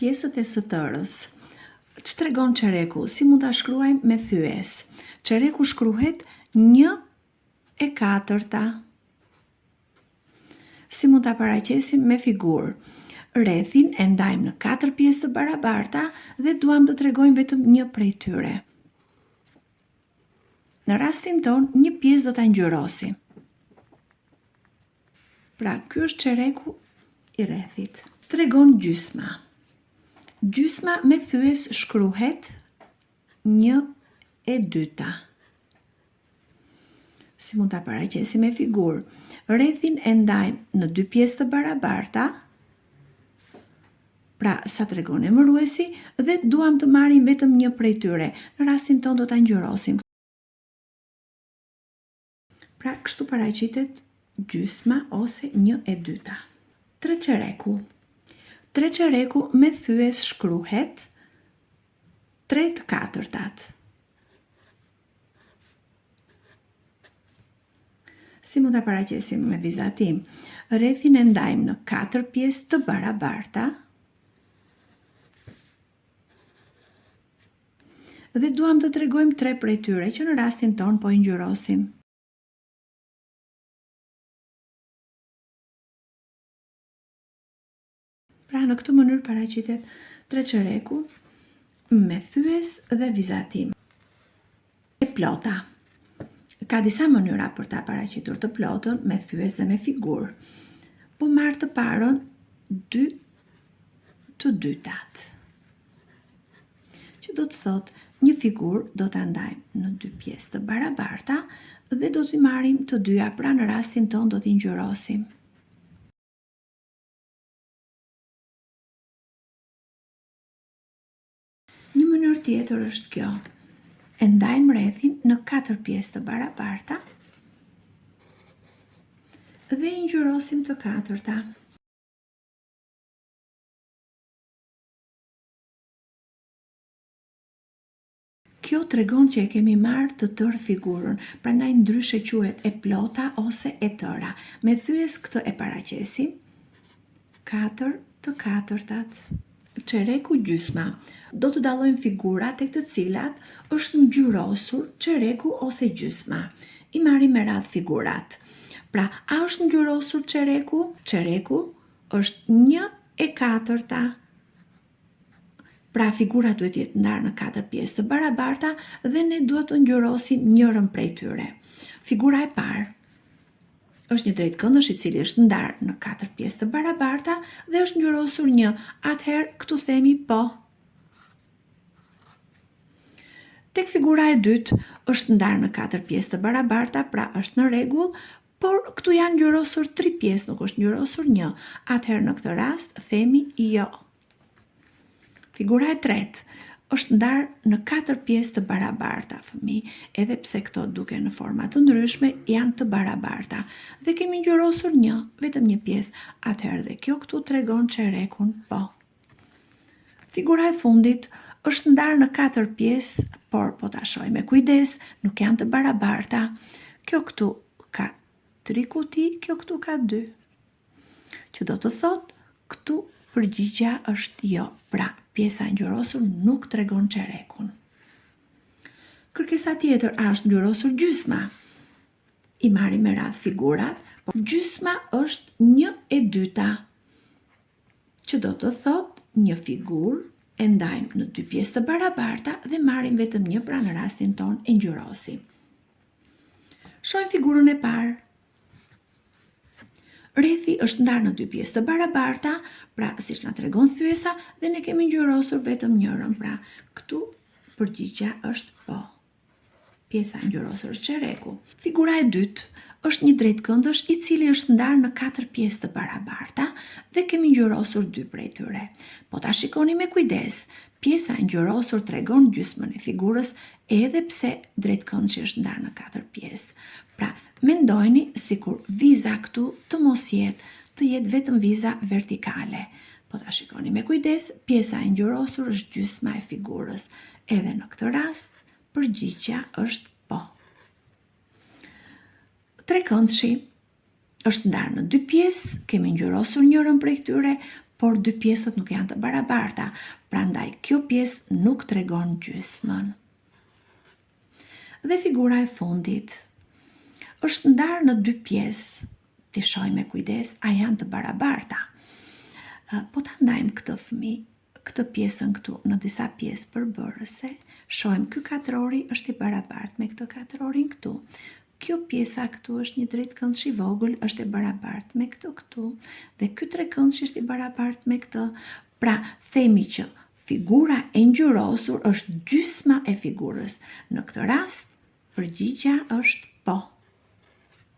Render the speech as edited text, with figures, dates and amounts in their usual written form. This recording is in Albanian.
Pjesët e së-tërës. Që tregon çereku? Si mund ta shkruajmë me thyes? Çereku shkruhet 1/4. Si mund ta paraqesim me figurë? Rrethin e ndajmë në 4 pjesë të barabarta dhe duam të tregojmë vetëm një prej tyre. Në rastin ton, një pjesë do ta ngjyrosim. Pra, ky është çereku i rrethit. Tregon gjysma. Gjysma me thyes shkruhet 1/2. Si mund ta paraqesim me figurë? Rrethin e ndajmë në 2 pjesë të barabarta. Pra, sa tregon emëruesi, dhe duam të marrim vetëm një prej tyre. Në rastin ton do ta ngjyrosim. Pra, kështu paraqitet gjysma ose 1/2. Treqereku. Treqereku me thyes shkruhet 3/4. Si mund ta paraqesim me vizatim? Rrethin e ndajmë në 4 pjesë të barabarta dhe duam të tregojmë 3 prej tyre, që në rastin ton po i ngjyrosim. Pra, në këtë mënyrë paraqitet treqereku me thyes dhe vizatim. E plota. Ka disa mënyra për ta paraqitur të plotën me thyes dhe me figurë. Po marr të parën 2/2. Që do të thotë një figurë do ta ndajmë në 2 pjesë të barabarta dhe do t'i marrim të dyja, pra në rastin ton do t'i ngjyrosim. Një mënyrë tjetër është kjo. E ndajmë rrethin në 4 pjesë të barabarta dhe i ngjyrosim të katërta. Kjo tregon që e kemi marrë të tërë figurën, prandaj ndryshe quhet e plota ose e tëra. Me thyes këtë e paraqesim 4 të katërtat. Çereku gjysma. Do të dallojmë figurat tek të cilat është ngjyrosur çereku ose gjysma. I marrim me radhë figurat. Pra, a është ngjyrosur çereku? Çereku është 1/4. Pra, figurat duhet jetë ndarë në 4 pjesë të barabarta dhe ne duhet të ngjyrosim njërin prej tyre. Figura e parë është një drejtkëndësh i cili është ndarë në 4 pjesë të barabarta dhe është ngjyrosur 1. Atëherë këtu themi po. Tek figura e dytë është ndarë në 4 pjesë të barabarta, pra është në rregull, por këtu janë ngjyrosur 3 pjesë, nuk është ngjyrosur 1. Atëherë në këtë rast themi jo. Figura e tretë është ndarë në 4 pjesë të barabarta, fëmijë, edhe pse këto duken në forma të ndryshme, janë të barabarta dhe kemi ngjyrosur 1, vetëm një pjesë. Atëherë dhe kjo këtu tregon çerekun po. Figura e fundit është ndarë në 4 pjesë, por po ta shohim me kujdes, nuk janë të barabarta. Kjo këtu ka 3 kuti, kjo këtu ka 2. Që do të thotë këtu përgjigjja është jo. Pra, pjesa ngjyrosur nuk tregon çerekun. Kërkesa tjetër, a është ngjyrosur gjysma? I marrim me radhë figurat, por gjysma është 1/2. Që do të thotë një figurë e ndajmë në 2 pjesë të barabarta dhe marrim vetëm një, pra në rastin ton e ngjyrosim. Shohim figurën e parë. Rrethi është ndarë në 2 pjesë të barabarta, pra siç na tregon thyesa, dhe ne kemi ngjyrosur vetëm njërin, pra këtu përgjigjja është po. Pjesa e ngjyrosur është çereku. Figura e dytë është një drejtkëndësh i cili është ndarë në 4 pjesë të barabarta dhe kemi ngjyrosur 2 prej tyre. Po ta shikoni me kujdes, pjesa e ngjyrosur tregon gjysmën e figurës edhe pse drejtkëndshi është ndarë në 4 pjesë. Pra, mendojni sikur viza këtu të mos jetë vetëm viza vertikale. Po ta shikoni me kujdes, pjesa e ngjyrosur është gjysma e figurës. Edhe në këtë rast, përgjigjja është po. Trekëndshi është ndarë në 2 pjesë, kemi ngjyrosur njërin prej këtyre, por dy pjesët nuk janë të barabarta, prandaj kjo pjesë nuk tregon gjysmën. Dhe figura e fundit është ndarë në dy pjesë, ti shohim me kujdes, a janë të barabarta. Po ta ndajmë këtë fëmijë, këtë pjesën këtu në disa pjesë përbërëse, shohim ky katrori është i barabartë me këtë katrorin këtu. Kjo pjesa këtu është një drejtkëndsh i vogël, është e barabartë me këtë këtu, dhe ky trekëndsh është i barabartë me këtë. Pra, themi që figura e ngjyrosur është gjysma e figurës. Në këtë rast, përgjigjja është po.